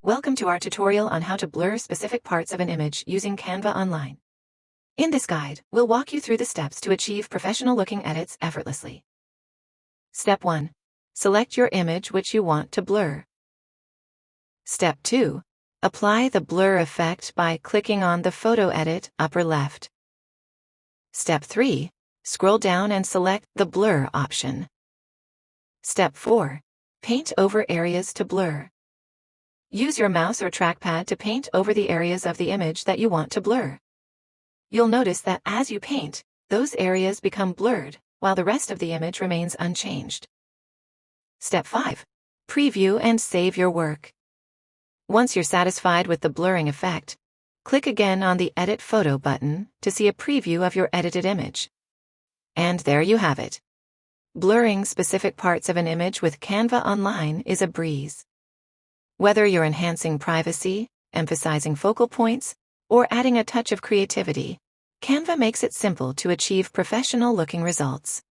Welcome to our tutorial on how to blur specific parts of an image using Canva Online. In this guide, we'll walk you through the steps to achieve professional-looking edits effortlessly. Step 1. Select your image which you want to blur. Step 2. Apply the blur effect by clicking on the Photo Edit upper left. Step 3. Scroll down and select the Blur option. Step 4. Paint over areas to blur. Use your mouse or trackpad to paint over the areas of the image that you want to blur. You'll notice that as you paint, those areas become blurred, while the rest of the image remains unchanged. Step 5. Preview and save your work. Once you're satisfied with the blurring effect, click again on the Edit Photo button to see a preview of your edited image. And there you have it. Blurring specific parts of an image with Canva Online is a breeze. Whether you're enhancing privacy, emphasizing focal points, or adding a touch of creativity, Canva makes it simple to achieve professional-looking results.